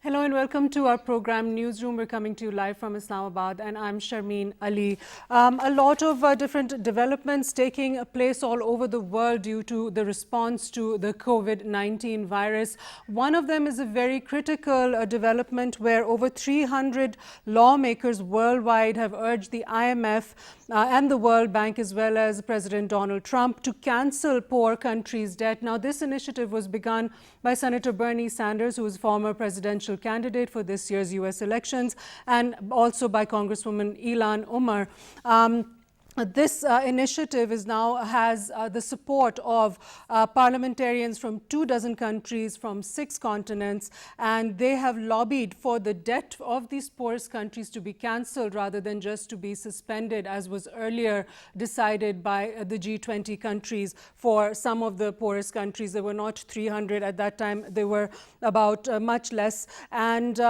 Hello and welcome to our program Newsroom. We're coming to you live from Islamabad and I'm Sharmeen Ali. A lot of different developments taking place all over the world due to the response to the COVID-19 virus. One of them is a very critical development where over 300 lawmakers worldwide have urged the IMF and the World Bank as well as President Donald Trump to cancel poor countries' debt. Now, this initiative was begun by Senator Bernie Sanders, who is former presidential candidate for this year's US elections, and also by Congresswoman Ilhan Omar. This initiative has the support of parliamentarians from 24 countries from 6 continents, and they have lobbied for the debt of these poorest countries to be cancelled rather than just to be suspended, as was earlier decided by the G20 countries. For some of the poorest countries, there were not 300 at that time, they were about much less. And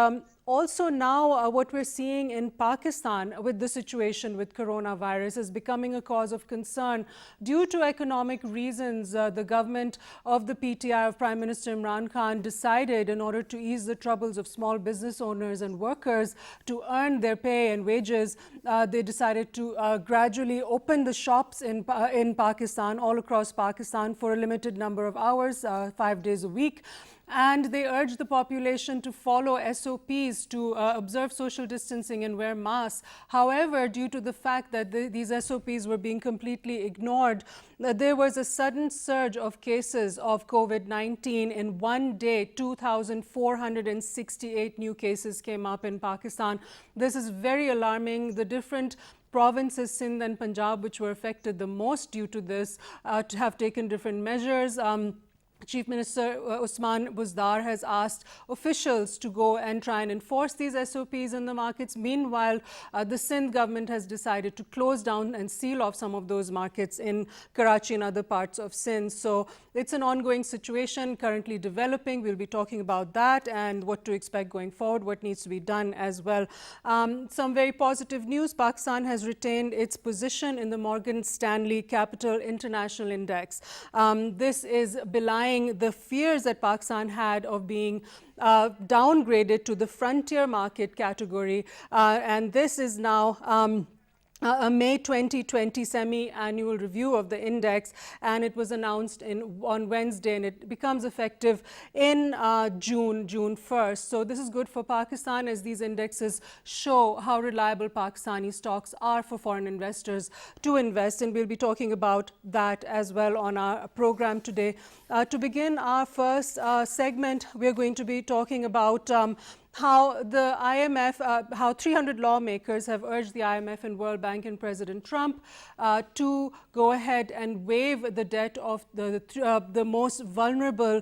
also now what we're seeing in Pakistan with the situation with coronavirus is becoming a cause of concern. Due to economic reasons, the government of the PTI of Prime Minister Imran Khan decided, in order to ease the troubles of small business owners and workers to earn their pay and wages, they decided to gradually open the shops in Pakistan, all across Pakistan, for a limited number of hours, 5 days a week. And they urged the population to follow SOPs, to observe social distancing and wear masks. However, due to the fact that these SOPs were being completely ignored, there was a sudden surge of cases of COVID-19. In one day, 2,468 new cases came up in Pakistan. This is very alarming. The different provinces, Sindh and Punjab, which were affected the most due to this, have taken different measures. Chief Minister Usman Buzdar has asked officials to go and try and enforce these SOPs in the markets. Meanwhile, the Sindh government has decided to close down and seal off some of those markets in Karachi and other parts of Sindh. So it's an ongoing situation currently developing. We'll be talking about that and what to expect going forward, what needs to be done as well. Some very positive news. Pakistan has retained its position in the Morgan Stanley Capital International Index. This is belying the fears that Pakistan had of being downgraded to the frontier market category, and this is now a May 2020 semi-annual review of the index, and it was announced on Wednesday, and it becomes effective in June 1st. So this is good for Pakistan, as these indexes show how reliable Pakistani stocks are for foreign investors to invest, and we'll be talking about that as well on our program today. To begin our first segment, we're going to be talking about how the IMF, how 300 lawmakers have urged the IMF and World Bank and President Trump to go ahead and waive the debt of the most vulnerable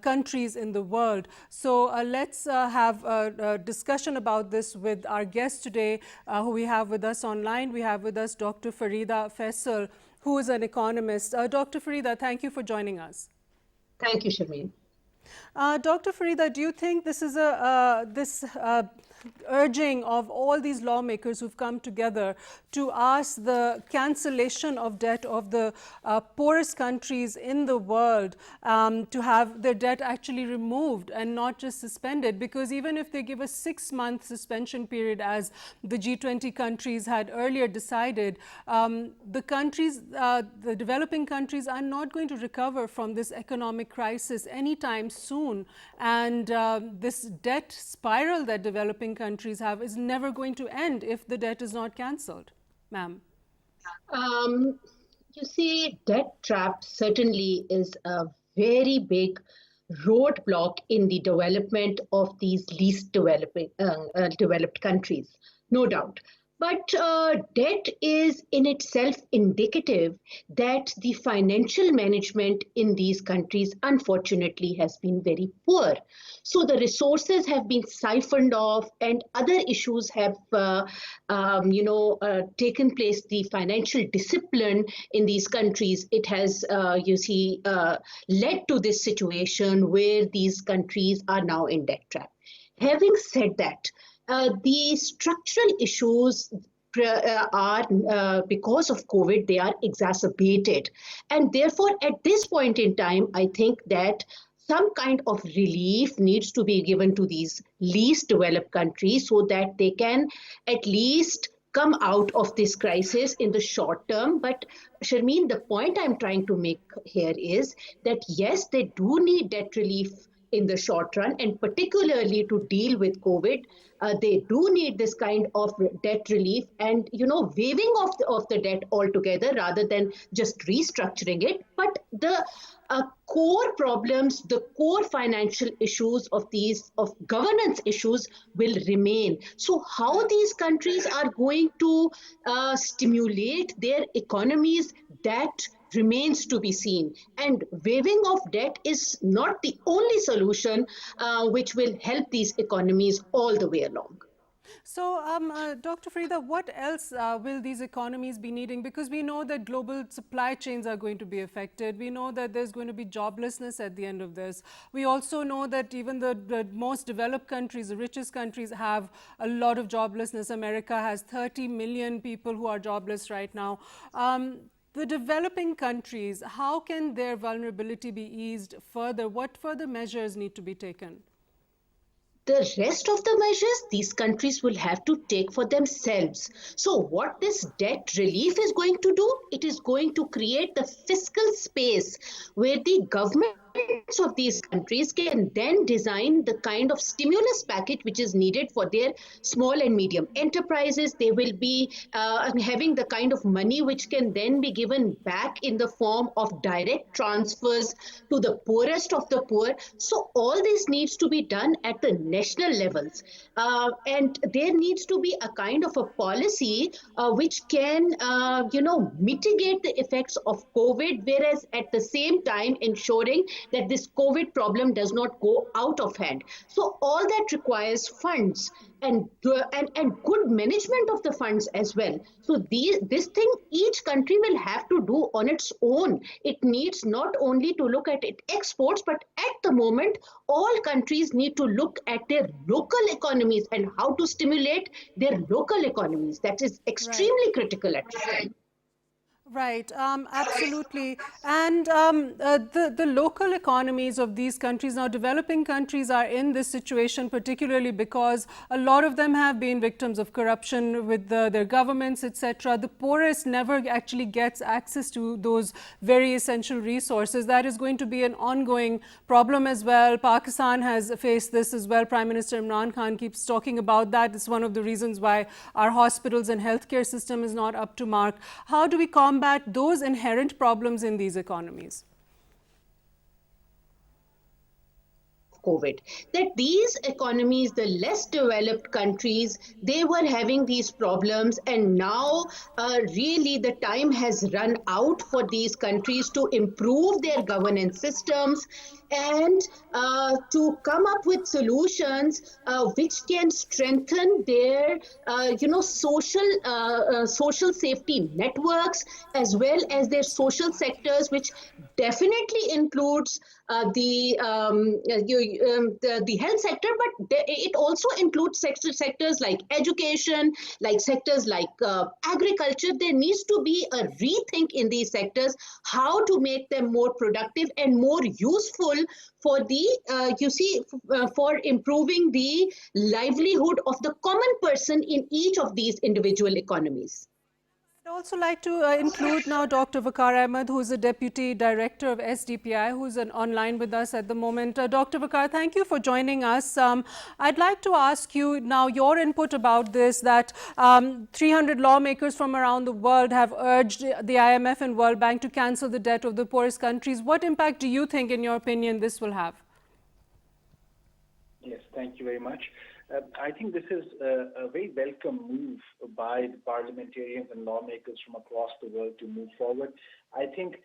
countries in the world. So let's have a discussion about this with our guest today, who we have with us online. We have with us Dr. Farida Faisal, who is an economist. Dr. Farida, thank you for joining us. Thank you, Sharmeen. Dr. Farida, do you think this is this urging of all these lawmakers who've come together to ask the cancellation of debt of the poorest countries in the world, to have their debt actually removed and not just suspended? Because even if they give a 6-month suspension period, as the G20 countries had earlier decided, the countries, the developing countries, are not going to recover from this economic crisis anytime soon. And this debt spiral that developing countries have is never going to end if the debt is not cancelled. Ma'am. You see, debt trap certainly is a very big roadblock in the development of these least developed countries, no doubt. But debt is in itself indicative that the financial management in these countries, unfortunately, has been very poor. So the resources have been siphoned off, and other issues have, taken place. The financial discipline in these countries, it has, led to this situation where these countries are now in debt trap. Having said that, the structural issues are, because of COVID, they are exacerbated. And therefore, at this point in time, I think that some kind of relief needs to be given to these least developed countries so that they can at least come out of this crisis in the short term. But Sharmeen, the point I'm trying to make here is that yes, they do need debt relief in the short run, and particularly to deal with COVID, they do need this kind of debt relief and waiving of the debt altogether rather than just restructuring it. But the core problems, the core financial issues of governance issues will remain. So how these countries are going to stimulate their economies, that remains to be seen. And waiving of debt is not the only solution which will help these economies all the way along. So, Dr. Farida, what else will these economies be needing? Because we know that global supply chains are going to be affected. We know that there's going to be joblessness at the end of this. We also know that even the most developed countries, the richest countries, have a lot of joblessness. America has 30 million people who are jobless right now. The developing countries, how can their vulnerability be eased further? What further measures need to be taken? The rest of the measures these countries will have to take for themselves. So, what this debt relief is going to do, it is going to create the fiscal space where the governments of these countries can then design the kind of stimulus package which is needed for their small and medium enterprises. They will be having the kind of money which can then be given back in the form of direct transfers to the poorest of the poor. So all this needs to be done at the national levels, and there needs to be a kind of a policy which can mitigate the effects of COVID, whereas at the same time ensuring that this COVID problem does not go out of hand. So all that requires funds and good management of the funds as well. So this thing each country will have to do on its own. It needs not only to look at its exports, but at the moment all countries need to look at their local economies and how to stimulate their local economies. That is extremely critical at this time. Right, absolutely. And the local economies of these countries, now developing countries are in this situation particularly because a lot of them have been victims of corruption with their governments, etc. The poorest never actually gets access to those very essential resources. That is going to be an ongoing problem as well. Pakistan has faced this as well. Prime Minister Imran Khan keeps talking about that. It's one of the reasons why our hospitals and healthcare system is not up to mark. How do we combat those inherent problems in these economies? COVID, that these economies, the less developed countries, they were having these problems, and now really the time has run out for these countries to improve their governance systems and to come up with solutions which can strengthen their social safety networks as well as their social sectors, which definitely includes the health sector, but it also includes sectors like education, like sectors like agriculture. There needs to be a rethink in these sectors, how to make them more productive and more useful for for improving the livelihood of the common person in each of these individual economies. I'd also like to include now Dr. Waqar Ahmed, who is the Deputy Director of SDPI, who's online with us at the moment. Dr. Waqar, thank you for joining us. I'd like to ask you now your input about this, that 300 lawmakers from around the world have urged the IMF and World Bank to cancel the debt of the poorest countries. What impact do you think, in your opinion, this will have? Yes, thank you very much. I think this is a very welcome move by the parliamentarians and lawmakers from across the world to move forward. I think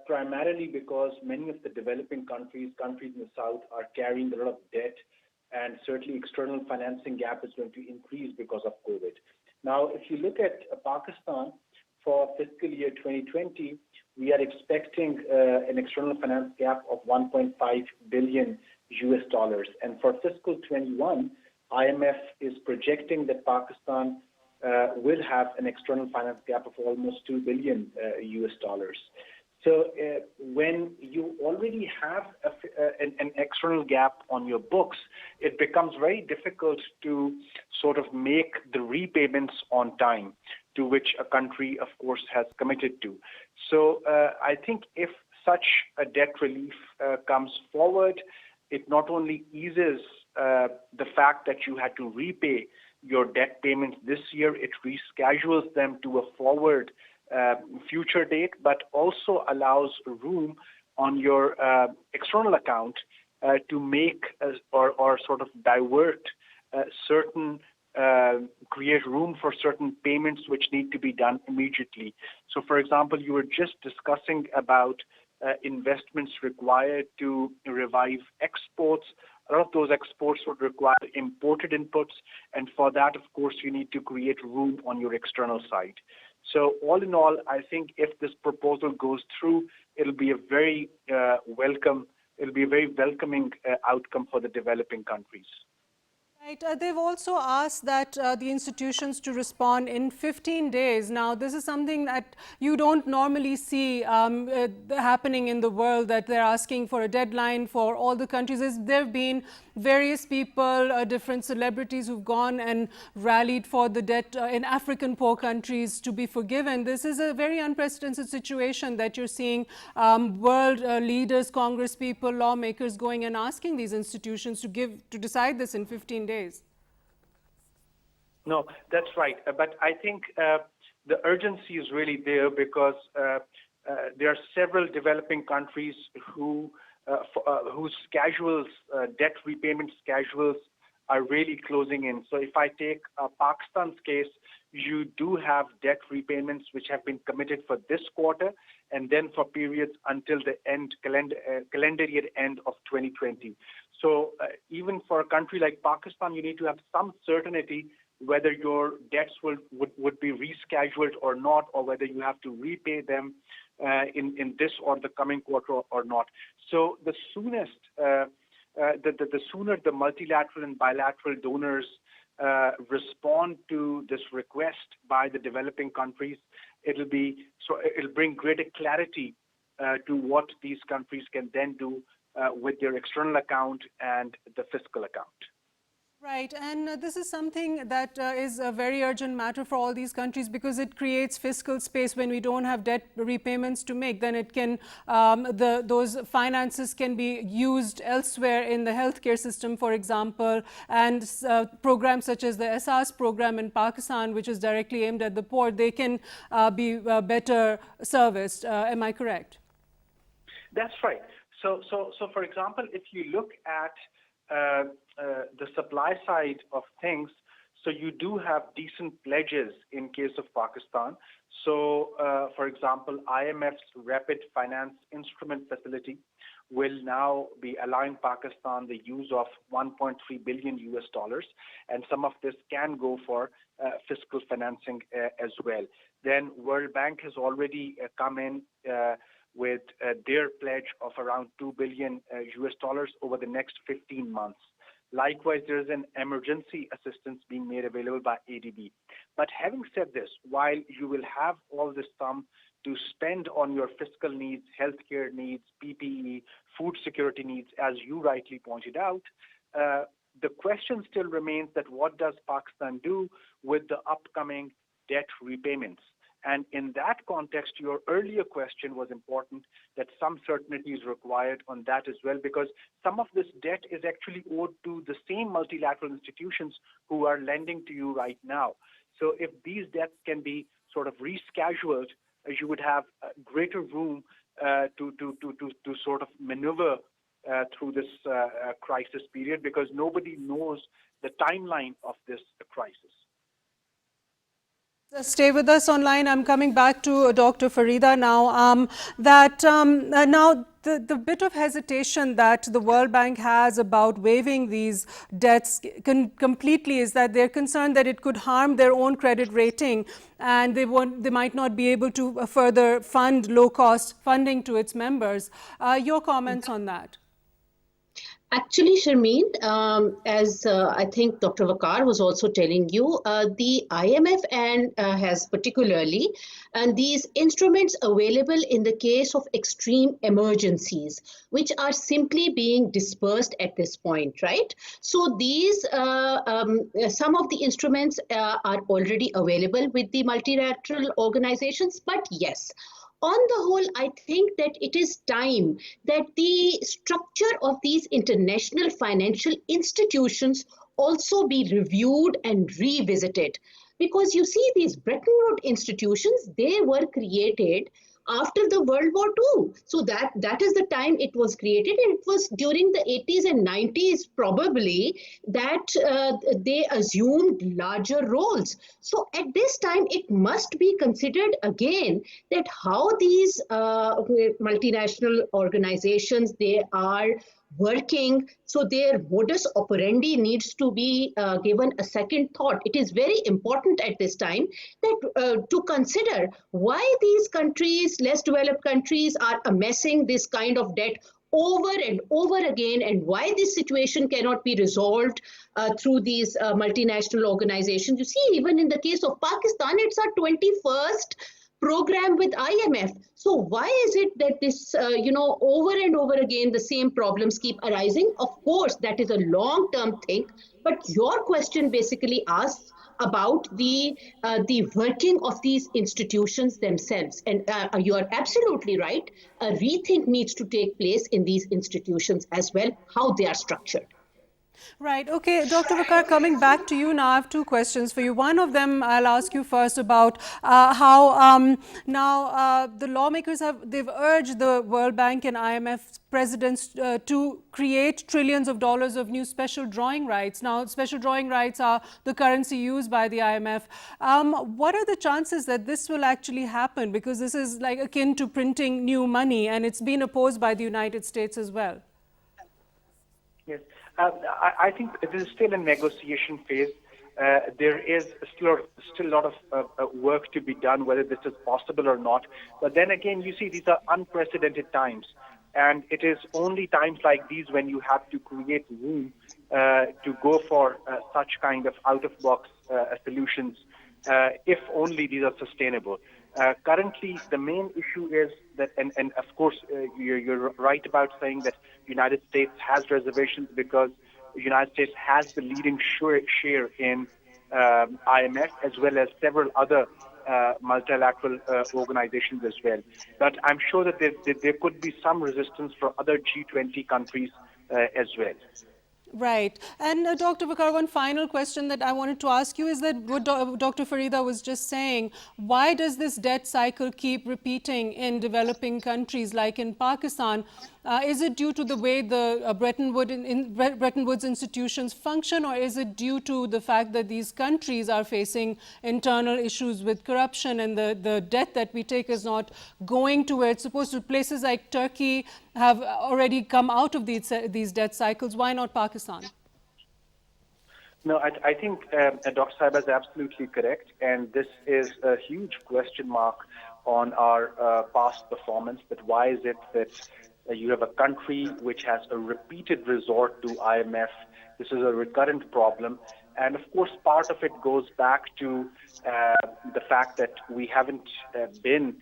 primarily because many of the developing countries in the South, are carrying a lot of debt, and certainly external financing gap is going to increase because of COVID. Now, if you look at Pakistan for fiscal year 2020, we are expecting an external finance gap of $1.5 billion US, and for fiscal 21, IMF is projecting that Pakistan will have an external finance gap of almost $2 billion US. So when you already have an external gap on your books, it becomes very difficult to sort of make the repayments on time to which a country, of course, has committed to. So I think if such a debt relief comes forward, it not only eases the fact that you had to repay your debt payments this year, it reschedules them to a forward future date, but also allows room on your external account to make or sort of divert certain create room for certain payments which need to be done immediately. So, for example, you were just discussing about investments required to revive exports. A lot of those exports would require imported inputs, and for that, of course, you need to create room on your external side. So all in all, I think if this proposal goes through, it'll be a very welcoming outcome for the developing countries. Right. They've also asked that the institutions to respond in 15 days. Now, this is something that you don't normally see happening in the world, that they're asking for a deadline for all the countries. There have been various people, different celebrities who've gone and rallied for the debt in African poor countries to be forgiven. This is a very unprecedented situation that you're seeing world leaders, Congress people, lawmakers going and asking these institutions to decide this in 15 days. No, that's right. But I think the urgency is really there because there are several developing countries whose schedules, debt repayment schedules, are really closing in. So if I take Pakistan's case, you do have debt repayments which have been committed for this quarter and then for periods until the calendar year end of 2020. So even for a country like Pakistan, you need to have some certainty whether your debts would be rescheduled or not, or whether you have to repay them in this or the coming quarter or not. So the soonest, the sooner the multilateral and bilateral donors respond to this request by the developing countries, it'll bring greater clarity to what these countries can then do with their external account and the fiscal account. Right, and this is something that is a very urgent matter for all these countries because it creates fiscal space. When we don't have debt repayments to make, then it can those finances can be used elsewhere in the healthcare system, for example, and programs such as the SARS program in Pakistan, which is directly aimed at the poor, they can be better serviced. Am I correct? That's right. So for example, if you look at the supply side of things, so you do have decent pledges in case of Pakistan. So, for example, IMF's Rapid Finance Instrument Facility will now be allowing Pakistan the use of $1.3 billion US, and some of this can go for fiscal financing as well. Then World Bank has already come in with their pledge of around $2 billion US over the next 15 months. Likewise, there is an emergency assistance being made available by ADB. But having said this, while you will have all this sum to spend on your fiscal needs, healthcare needs, PPE, food security needs, as you rightly pointed out, the question still remains that what does Pakistan do with the upcoming debt repayments? And in that context, your earlier question was important, that some certainty is required on that as well, because some of this debt is actually owed to the same multilateral institutions who are lending to you right now. So if these debts can be sort of rescheduled, you would have greater room to sort of maneuver through this crisis period, because nobody knows the timeline of this crisis. Stay with us online. I'm coming back to Dr. Farida now. Now the bit of hesitation that the World Bank has about waiving these debts completely is that they're concerned that it could harm their own credit rating, and they might not be able to further fund low-cost funding to its members. Your comments on that? Actually, Sharmeen, as I think Dr. Vakar was also telling you, the IMF and has particularly and these instruments available in the case of extreme emergencies, which are simply being dispersed at this point, right? So these some of the instruments are already available with the multilateral organizations, but yes, on the whole, I think that it is time that the structure of these international financial institutions also be reviewed and revisited. Because you see, these Bretton Woods institutions, they were created after the World War II. So that is the time it was created. And it was during the 80s and 90s, probably, that they assumed larger roles. So at this time, it must be considered again that how these multinational organizations, they are working, so their modus operandi needs to be given a second thought. It is very important at this time that to consider why these countries, less developed countries, are amassing this kind of debt over and over again, and why this situation cannot be resolved through these multinational organizations. You see, even in the case of Pakistan, it's our 21st program with IMF. So why is it that this, over and over again, the same problems keep arising? Of course, that is a long-term thing. But your question basically asks about the working of these institutions themselves. And you are absolutely right. A rethink needs to take place in these institutions as well, how they are structured. Right. Okay, Dr. Vakar, coming back to you now, I have two questions for you. One of them I'll ask you first about how now the lawmakers they've urged the World Bank and IMF presidents to create trillions of dollars of new special drawing rights. Now, special drawing rights are the currency used by the IMF. What are the chances that this will actually happen? Because this is like akin to printing new money, and it's been opposed by the United States as well. Yes, I think it is still a negotiation phase. There is still a lot of work to be done, whether this is possible or not. But then again, you see, these are unprecedented times. And it is only times like these when you have to create room to go for such kind of out-of-box solutions, if only these are sustainable. Currently, the main issue is that, and of course, you're right about saying that the United States has reservations because the United States has the leading share in IMF as well as several other multilateral organizations as well. But I'm sure that there could be some resistance for other G20 countries as well. Right. And Dr. Vakar, one final question that I wanted to ask you is that what Dr. Farida was just saying, why does this debt cycle keep repeating in developing countries like in Pakistan? Is it due to the way the Bretton Woods institutions function, or is it due to the fact that these countries are facing internal issues with corruption and the debt that we take is not going to where it's supposed to? Places like Turkey have already come out of these debt cycles. Why not Pakistan? No, I think Dr. Saiba is absolutely correct, and this is a huge question mark on our past performance. But why is it that you have a country which has a repeated resort to IMF? This is a recurrent problem. And of course, part of it goes back to the fact that we haven't been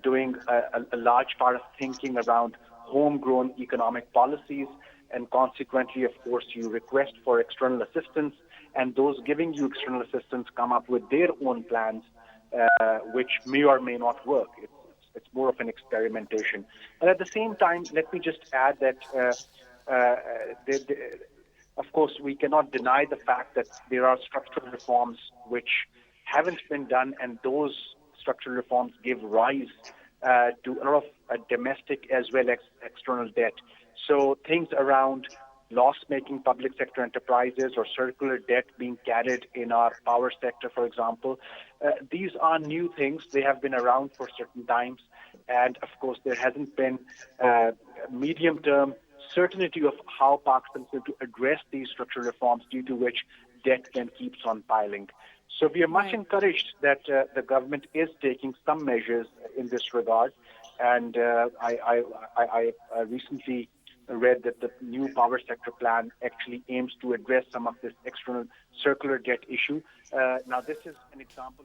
doing a large part of thinking around homegrown economic policies. And consequently, of course, you request for external assistance, and those giving you external assistance come up with their own plans, which may or may not work. It's more of an experimentation. But at the same time, let me just add that, of course, we cannot deny the fact that there are structural reforms which haven't been done, and those structural reforms give rise to a lot of domestic as well as external debt. So things around loss-making public sector enterprises or circular debt being carried in our power sector, for example, these are new things. They have been around for certain times. And of course, there hasn't been medium-term certainty of how Pakistan is going to address these structural reforms, due to which debt then keeps on piling. So we are much encouraged that the government is taking some measures in this regard. And I recently read that the new power sector plan actually aims to address some of this external circular debt issue. Now, this is an example.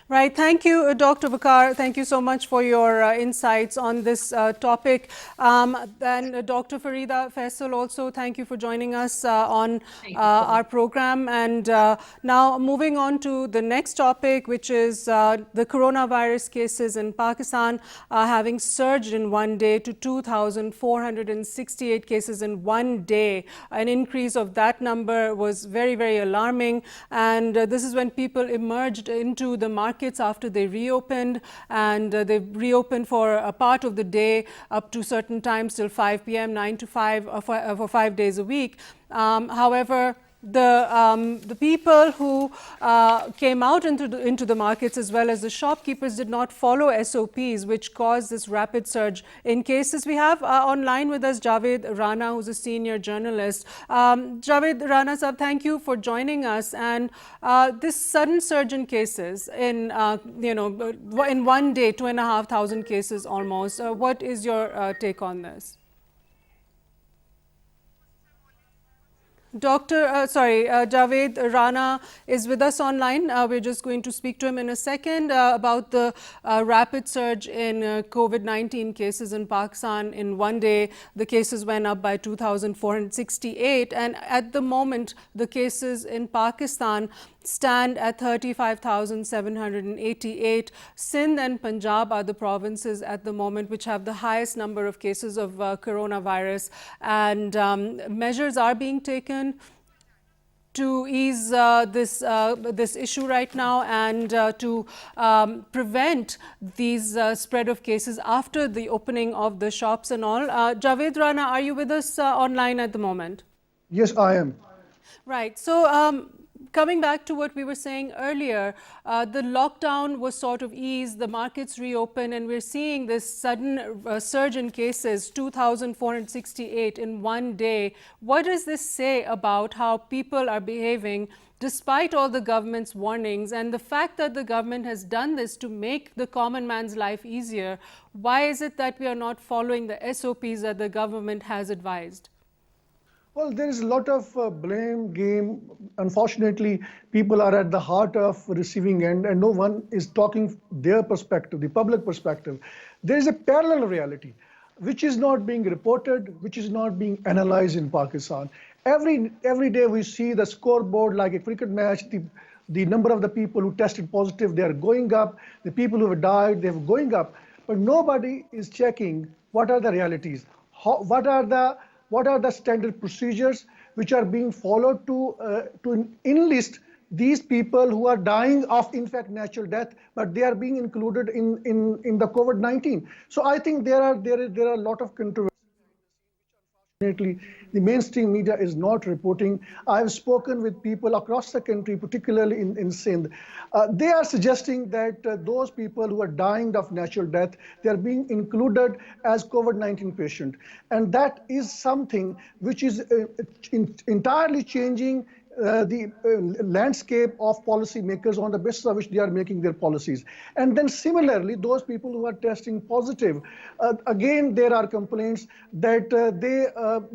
Right. Thank you, Dr. Waqar. Thank you so much for your insights on this topic. And Dr. Farida Faisal, also, thank you for joining us on our program. And now moving on to the next topic, which is the coronavirus cases in Pakistan having surged in one day to 2,468 cases in one day. An increase of that number was very, very alarming. And this is when people emerged into the markets after they reopened, and they reopened for a part of the day up to certain times till 5 p.m., 9 to 5 for 5 days a week. However, the people who came out into the markets, as well as the shopkeepers, did not follow SOPs, which caused this rapid surge in cases. We have online with us Javed Rana, who's a senior journalist. Javed Rana sir, thank you for joining us. And this sudden surge in cases in in one day, 2,500 cases almost. What is your take on this? Javed Rana is with us online. We're just going to speak to him in a second about the rapid surge in COVID-19 cases in Pakistan. In one day, the cases went up by 2,468. And at the moment, the cases in Pakistan stand at 35,788. Sindh and Punjab are the provinces at the moment which have the highest number of cases of coronavirus, and measures are being taken to ease this issue right now, and to prevent these spread of cases after the opening of the shops and all. Javed Rana, are you with us online at the moment? Yes, I am. Right. So, coming back to what we were saying earlier, the lockdown was sort of eased, the markets reopened, and we're seeing this sudden surge in cases, 2,468 in one day. What does this say about how people are behaving despite all the government's warnings, and the fact that the government has done this to make the common man's life easier? Why is it that we are not following the SOPs that the government has advised? Well, there is a lot of blame game. Unfortunately, people are at the heart of receiving end, and no one is talking their perspective, the public perspective. There is a parallel reality, which is not being reported, which is not being analyzed in Pakistan. Every day we see the scoreboard like a cricket match. The number of the people who tested positive, they are going up. The people who have died, they're going up. But nobody is checking what are the realities. What are the standard procedures which are being followed to enlist these people who are dying of, in fact, natural death, but they are being included in the COVID-19. So I think there are a lot of controversies. Unfortunately, the mainstream media is not reporting. I've spoken with people across the country, particularly in Sindh. They are suggesting that those people who are dying of natural death, they are being included as COVID-19 patient. And that is something which is entirely changing the landscape of policymakers on the basis of which they are making their policies. And then similarly, those people who are testing positive, again, there are complaints that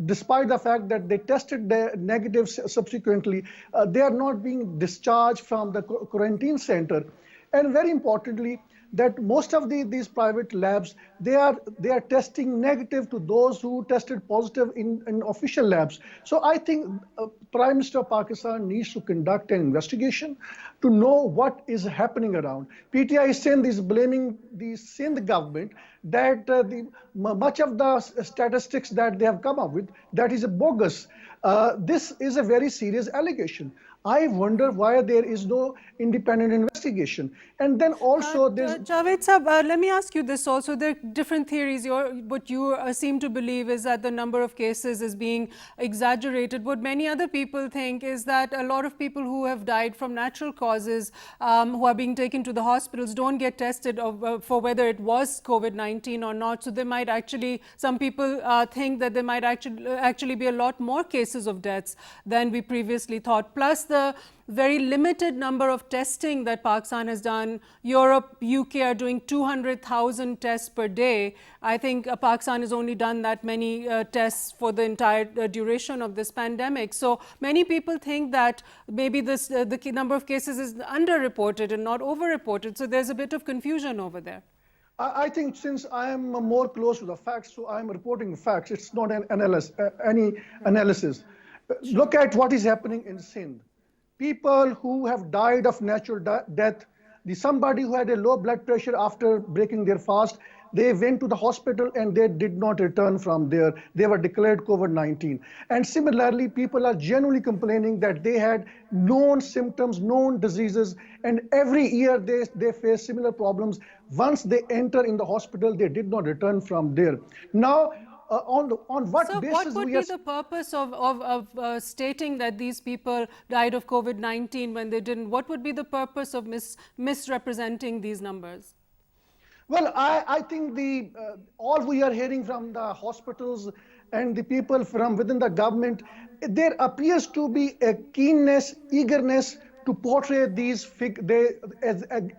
despite the fact that they tested negative subsequently, they are not being discharged from the quarantine center. And very importantly, that most of these private labs, they are testing negative to those who tested positive in official labs. So I think Prime Minister of Pakistan needs to conduct an investigation to know what is happening around. PTI Sindh is blaming the Sindh government that much of the statistics that they have come up with, that is bogus. This is a very serious allegation. I wonder why there is no independent investigation. And then also there's... Javed Sahab, let me ask you this also. There are different theories. What you seem to believe is that the number of cases is being exaggerated. What many other people think is that a lot of people who have died from natural causes, who are being taken to the hospitals, don't get tested for whether it was COVID-19 or not. So there might actually, some people think that there might actually be a lot more cases of deaths than we previously thought. Plus, the very limited number of testing that Pakistan has done. Europe, UK are doing 200,000 tests per day. I think Pakistan has only done that many tests for the entire duration of this pandemic. So many people think that maybe the number of cases is underreported and not overreported. So there's a bit of confusion over there. I think since I am more close to the facts, so I am reporting facts. It's not an any analysis. Look at what is happening in Sindh. People who have died of natural death, somebody who had a low blood pressure after breaking their fast, they went to the hospital and they did not return from there. They were declared COVID-19. And similarly, people are genuinely complaining that they had known symptoms, known diseases, and every year they face similar problems. Once they enter in the hospital, they did not return from there. Now, on what So basis what would we be are... the purpose of stating that these people died of COVID-19 when they didn't? What would be the purpose of misrepresenting these numbers? Well, I think all we are hearing from the hospitals and the people from within the government, there appears to be a keenness, eagerness to portray these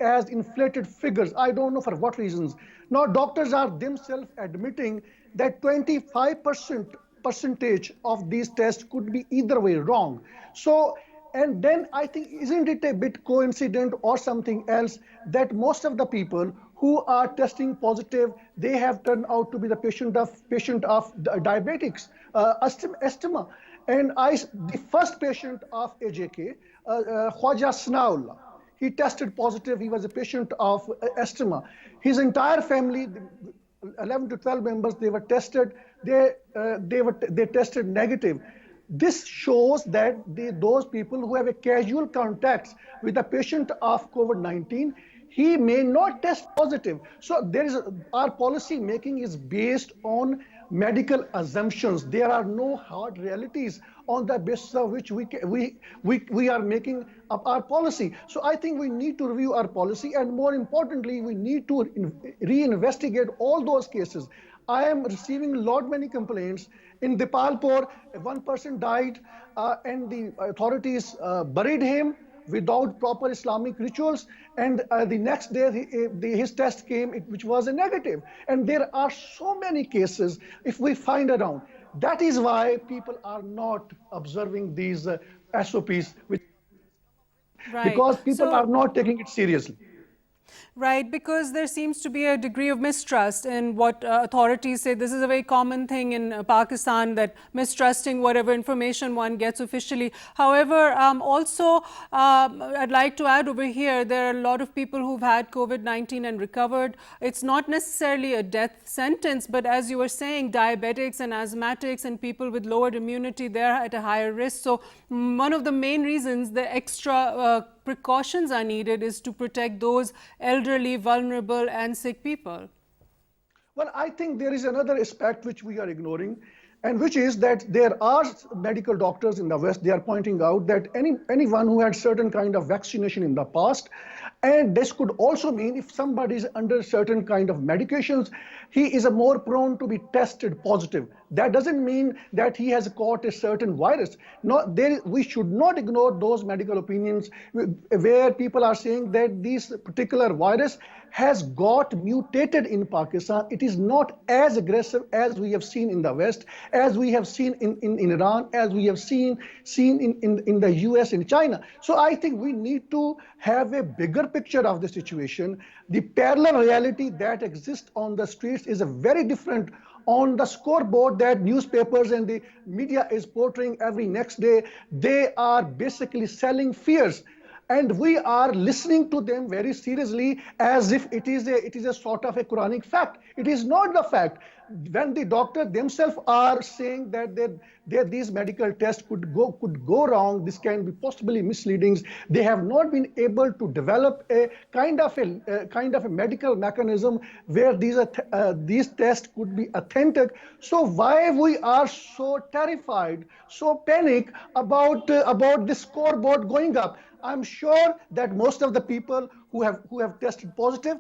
as inflated figures. I don't know for what reasons. Now, doctors are themselves admitting that 25% of these tests could be either way wrong. So, and then I think, isn't it a bit coincident or something else that most of the people who are testing positive, they have turned out to be the patient of diabetics, asthma. And the first patient of AJK, Khwaja Sanaullah, he tested positive. He was a patient of asthma. His entire family, 11 to 12 members, they were tested. They tested negative. This shows that those people who have a casual contact with a patient of COVID-19, he may not test positive. So our policy making is based on medical assumptions. There are no hard realities on the basis of which we are making up our policy. So I think we need to review our policy, and more importantly, we need to reinvestigate all those cases. I am receiving many complaints. In Dipalpur, one person died and the authorities buried him without proper Islamic rituals, and the next day his test came, which was a negative. And there are so many cases if we find around. That is why people are not observing these SOPs, because people are not taking it seriously. Right, because there seems to be a degree of mistrust in what authorities say. This is a very common thing in Pakistan, that mistrusting whatever information one gets officially. However, also I'd like to add over here, there are a lot of people who've had COVID-19 and recovered. It's not necessarily a death sentence, but as you were saying, diabetics and asthmatics and people with lowered immunity, they're at a higher risk. So one of the main reasons the extra precautions are needed is to protect those elderly, vulnerable and sick people. Well, I think there is another aspect which we are ignoring, and which is that there are medical doctors in the West, they are pointing out that anyone who had certain kind of vaccination in the past, and this could also mean if somebody is under certain kind of medications, he is more prone to be tested positive. That doesn't mean that he has caught a certain virus. We should not ignore those medical opinions where people are saying that this particular virus has got mutated in Pakistan. It is not as aggressive as we have seen in the West, as we have seen in Iran, as we have seen in the US and China. So I think we need to have a bigger picture of the situation. The parallel reality that exists on the streets is a very different on the scoreboard that newspapers and the media is portraying every next day. They are basically selling fears, and we are listening to them very seriously as if it is a sort of a Quranic fact. It is not the fact. When the doctors themselves are saying that these medical tests could go wrong, this can be possibly misleading. They have not been able to develop a kind of a medical mechanism where these tests could be authentic. So why we are so terrified, so panic about this scoreboard going up? I'm sure that most of the people who have tested positive,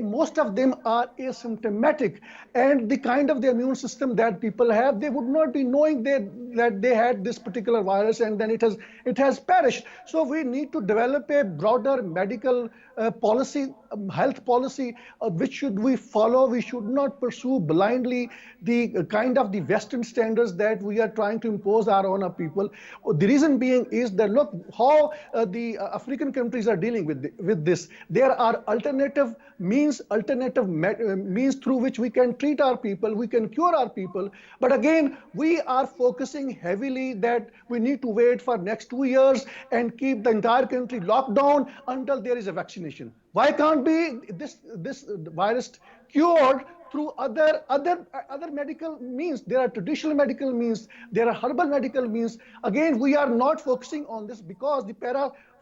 most of them are asymptomatic, and the kind of the immune system that people have, they would not be knowing that they had this particular virus, and then it has perished. So we need to develop a broader medical policy, health policy, which should we follow. We should not pursue blindly the kind of the Western standards that we are trying to impose on our people. The reason being is that look how the African countries are dealing with this. There are alternative means through which we can treat our people, we can cure our people. But again, we are focusing heavily that we need to wait for next 2 years and keep the entire country locked down until there is a vaccination. Why can't be this virus cured through other medical means? There are traditional medical means, there are herbal medical means. Again, we are not focusing on this because the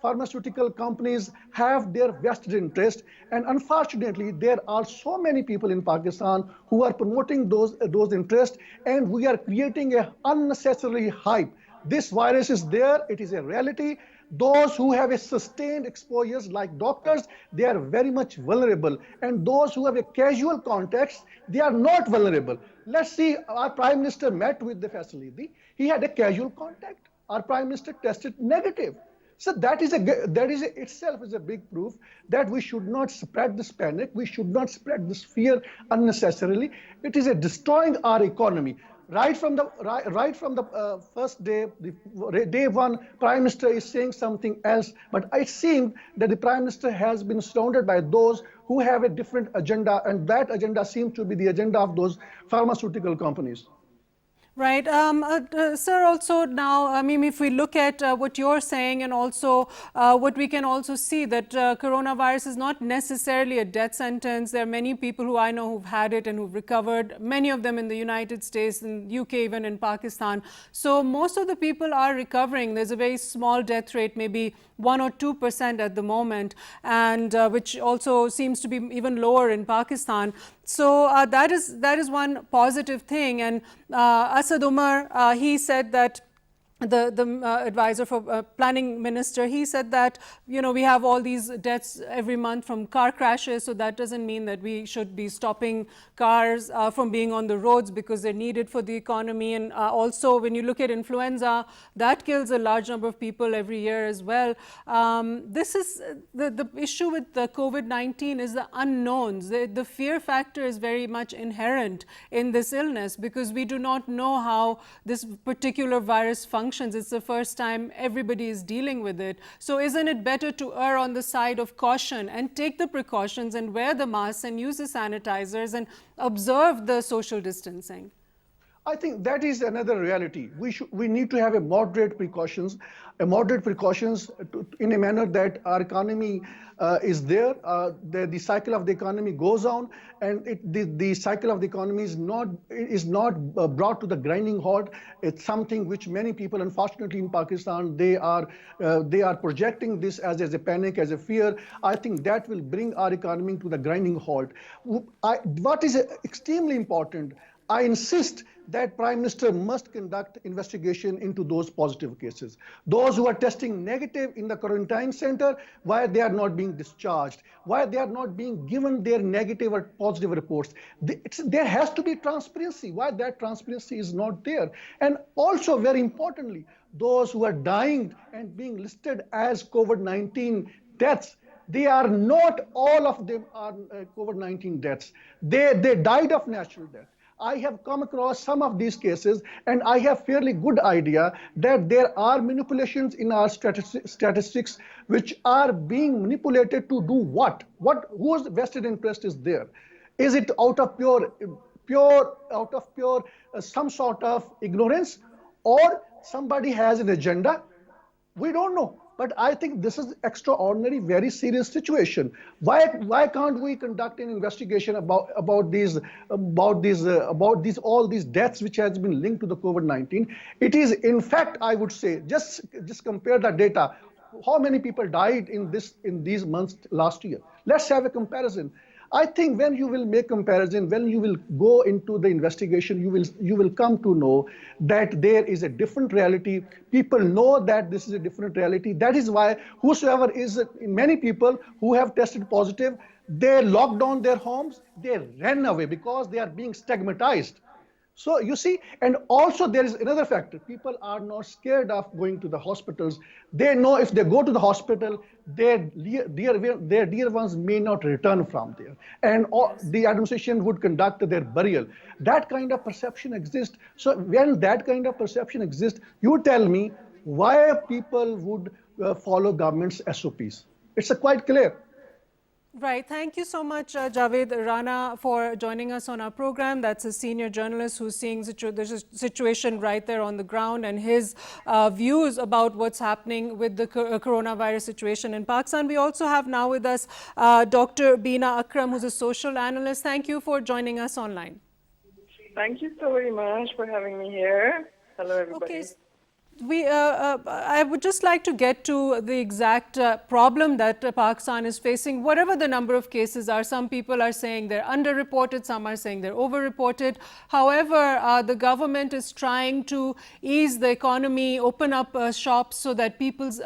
pharmaceutical companies have their vested interest, and unfortunately there are so many people in Pakistan who are promoting those interests, and we are creating a unnecessary hype. This virus is there, it is a reality. Those who have a sustained exposures like doctors, they are very much vulnerable, and those who have a casual context, they are not vulnerable. Let's see, our Prime Minister met with the facility, he had a casual contact, our Prime Minister tested negative. So that is itself is a big proof that we should not spread this panic, we should not spread this fear unnecessarily. It is destroying our economy. Right from the first day, day one, Prime Minister is saying something else, but it seems that the Prime Minister has been surrounded by those who have a different agenda, and that agenda seems to be the agenda of those pharmaceutical companies. Right. Sir, also now, I mean, if we look at what you're saying, and also what we can also see that coronavirus is not necessarily a death sentence. There are many people who I know who've had it and who've recovered, many of them in the United States, in UK, even in Pakistan. So most of the people are recovering. There's a very small death rate, maybe 1 or 2% at the moment, and which also seems to be even lower in Pakistan. So that is one positive thing. And Asad Umar, he said that the advisor for planning minister, he said that, you know, we have all these deaths every month from car crashes, so that doesn't mean that we should be stopping cars from being on the roads because they're needed for the economy. And also when you look at influenza, that kills a large number of people every year as well. This is the issue with the COVID-19 is the unknowns. The fear factor is very much inherent in this illness because we do not know how this particular virus functions. It's the first time everybody is dealing with it. So isn't it better to err on the side of caution and take the precautions and wear the masks and use the sanitizers and observe the social distancing? I think that is another reality. We need to have a moderate precautions in a manner that our economy is there. The cycle of the economy goes on, and the cycle of the economy is not brought to the grinding halt. It's something which many people, unfortunately, in Pakistan, they are projecting this as a panic, as a fear. I think that will bring our economy to the grinding halt. What is extremely important, I insist that Prime Minister must conduct investigation into those positive cases. Those who are testing negative in the quarantine center, why they are not being discharged, why they are not being given their negative or positive reports. There has to be transparency, why that transparency is not there. And also, very importantly, those who are dying and being listed as COVID-19 deaths, they are not all of them are COVID-19 deaths. They died of natural death. I have come across some of these cases, and I have fairly good idea that there are manipulations in our statistics which are being manipulated to do what? Whose vested interest is there? Is it out of pure some sort of ignorance, or somebody has an agenda? We don't know. But I think this is extraordinary, very serious situation. Why can't we conduct an investigation about all these deaths which has been linked to the COVID-19? It is, in fact, I would say, just compare the data. How many people died in these months last year? Let's have a comparison. I think when you will make comparison, when you will go into the investigation, you will come to know that there is a different reality. People know that this is a different reality. That is why many people who have tested positive, They lock down their homes, they ran away because they are being stigmatized. So you see, and also there is another factor. People are not scared of going to the hospitals. They know if they go to the hospital, their dear ones may not return from there, and Yes. the administration would conduct their burial. That kind of perception exists. So when that kind of perception exists, you tell me why people would follow government's SOPs. It's quite clear. Right. Thank you so much, Javed Rana, for joining us on our program. That's a senior journalist who's seeing the situation right there on the ground, and his views about what's happening with the coronavirus situation in Pakistan. We also have now with us Dr. Beena Akram, who's a social analyst. Thank you for joining us online. Thank you so very much for having me here. Hello, Okay. everybody. I would just like to get to the exact problem that Pakistan is facing, whatever the number of cases are. Some people are saying they're underreported, some are saying they're overreported. However, the government is trying to ease the economy, open up shops so that people's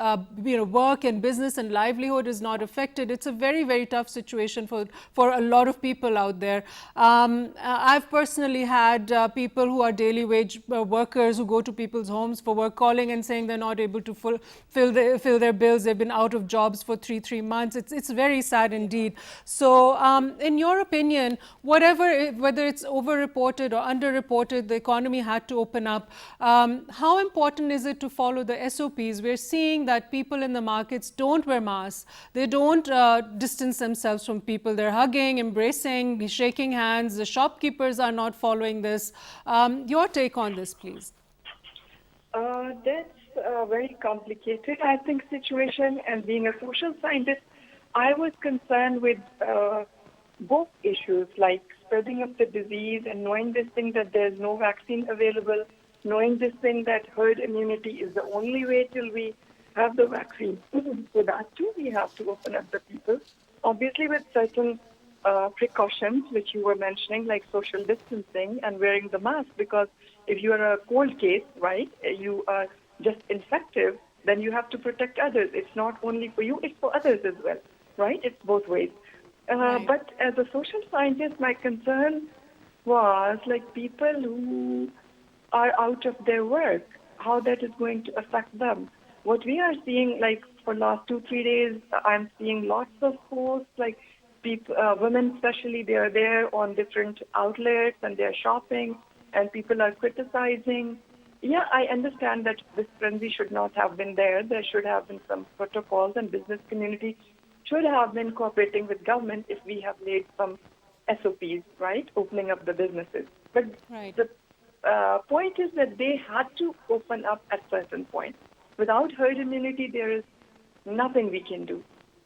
work and business and livelihood is not affected. It's a very, very tough situation for a lot of people out there. I've personally had people who are daily wage workers who go to people's homes for work, calling and saying they're not able to fill their bills. They've been out of jobs for three months. It's very sad indeed. So in your opinion, whether it's overreported or underreported, the economy had to open up. How important is it to follow the SOPs? We're seeing that people in the markets don't wear masks. They don't distance themselves from people. They're hugging, embracing, shaking hands. The shopkeepers are not following this. Your take on this, please. That's a very complicated, I think, situation. And being a social scientist, I was concerned with both issues, like spreading of the disease and knowing this thing that there's no vaccine available, knowing this thing that herd immunity is the only way till we have the vaccine. So that too, we have to open up the people, obviously with certain precautions, which you were mentioning, like social distancing and wearing the mask, because if you are a cold case, right, you are just infective, then you have to protect others. It's not only for you, it's for others as well, right? It's both ways. Right. But as a social scientist, my concern was like people who are out of their work, how that is going to affect them. What we are seeing, like for last 2-3 days, I'm seeing lots of posts, like people, women especially, they are there on different outlets and they're shopping, and people are criticizing. Yeah, I understand that this frenzy should not have been there. There should have been some protocols, and business community should have been cooperating with government if we have laid some SOPs, right, opening up the businesses. But Right. the point is that they had to open up at certain point. Without herd immunity, there is nothing we can do,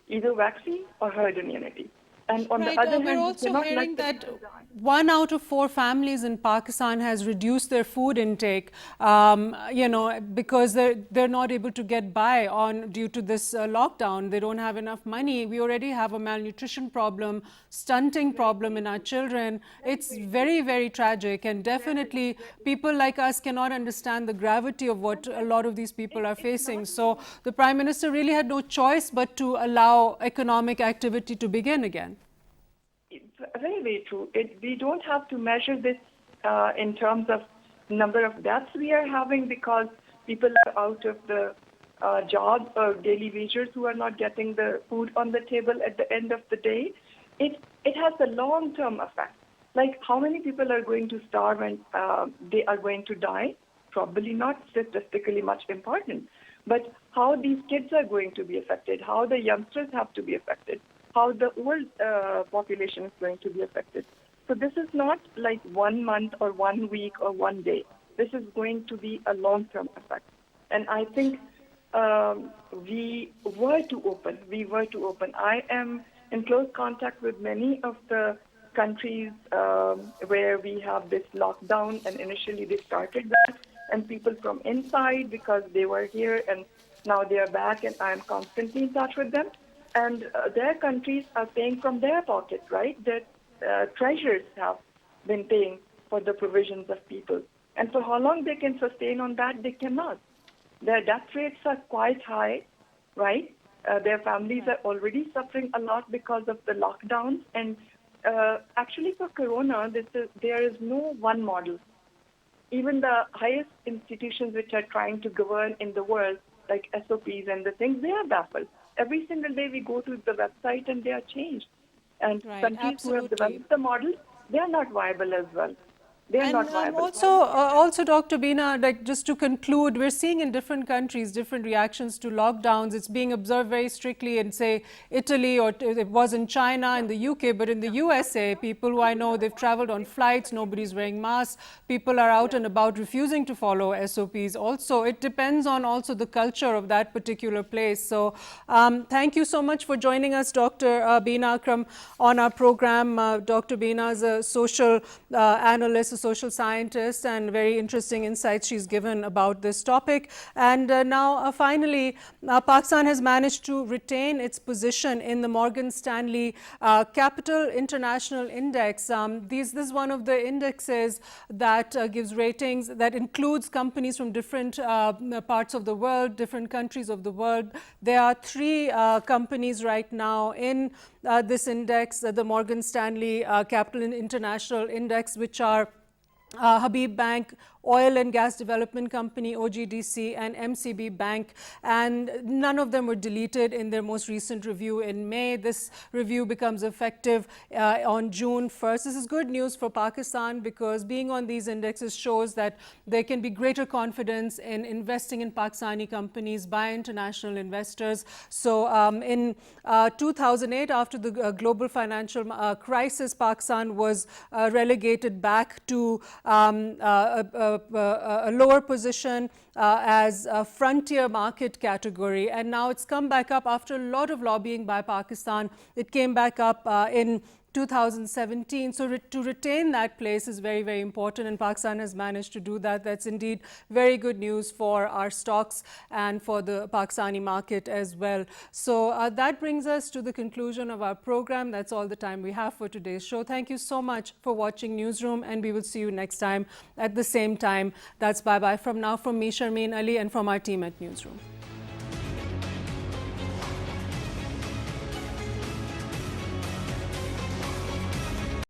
either vaccine or herd immunity. And on Right. the other We're hand, we also cannot hearing let the that people die. 1 out of 4 families in Pakistan has reduced their food intake, because they're not able to get by due to this lockdown. They don't have enough money. We already have a malnutrition problem, stunting problem in our children. It's very, very tragic, and definitely people like us cannot understand the gravity of what a lot of these people are facing. So the Prime Minister really had no choice but to allow economic activity to begin again. It's very, very true. We don't have to measure this in terms of number of deaths we are having because people are out of the jobs or daily wagers who are not getting the food on the table at the end of the day. It has a long-term effect. Like how many people are going to starve and they are going to die? Probably not statistically much important. But how these kids are going to be affected, how the youngsters have to be affected, how the old population is going to be affected. So this is not like 1 month or 1 week or 1 day. This is going to be a long-term effect. And I think we were to open. I am in close contact with many of the countries where we have this lockdown, and initially they started that, and people from inside, because they were here and now they are back, and I am constantly in touch with them. And their countries are paying from their pocket, right? Their treasurers have been paying for the provisions of people. And for how long they can sustain on that, they cannot. Their death rates are quite high, right? Their families are already suffering a lot because of the lockdowns. And actually for Corona, there is no one model. Even the highest institutions which are trying to govern in the world, like SOPs and the things, they are baffled. Every single day we go to the website and they are changed. And Right, countries who have absolutely. developed the model, they are not viable as well. They are not viable. Also, Dr. Beena, like just to conclude, we're seeing in different countries different reactions to lockdowns. It's being observed very strictly in, say, Italy, or it was in China, in the UK, but in the USA, people who I know, they've traveled on flights, nobody's wearing masks, people are out and about refusing to follow SOPs. Also, it depends on also the culture of that particular place. So, thank you so much for joining us, Dr. Beena Akram, on our program. Dr. Beena is a social analyst, a social scientist, and very interesting insights she's given about this topic. And now finally, Pakistan has managed to retain its position in the Morgan Stanley Capital International Index. This is one of the indexes that gives ratings, that includes companies from different parts of the world, different countries of the world. There are 3 companies right now in this index, the Morgan Stanley Capital International Index, which are Habib Bank, Oil and Gas Development Company, OGDC, and MCB Bank, and none of them were deleted in their most recent review in May. This review becomes effective on June 1st. This is good news for Pakistan, because being on these indexes shows that there can be greater confidence in investing in Pakistani companies by international investors. So in 2008, after the global financial crisis, Pakistan was relegated back to a lower position as a frontier market category, and now it's come back up after a lot of lobbying by Pakistan. It came back up in 2017. So to retain that place is very, very important, and Pakistan has managed to do that. That's indeed very good news for our stocks and for the Pakistani market as well. So that brings us to the conclusion of our program. That's all the time we have for today's show. Thank you so much for watching Newsroom, and we will see you next time at the same time. That's bye-bye from now from me, Sharmeen Ali, and from our team at Newsroom.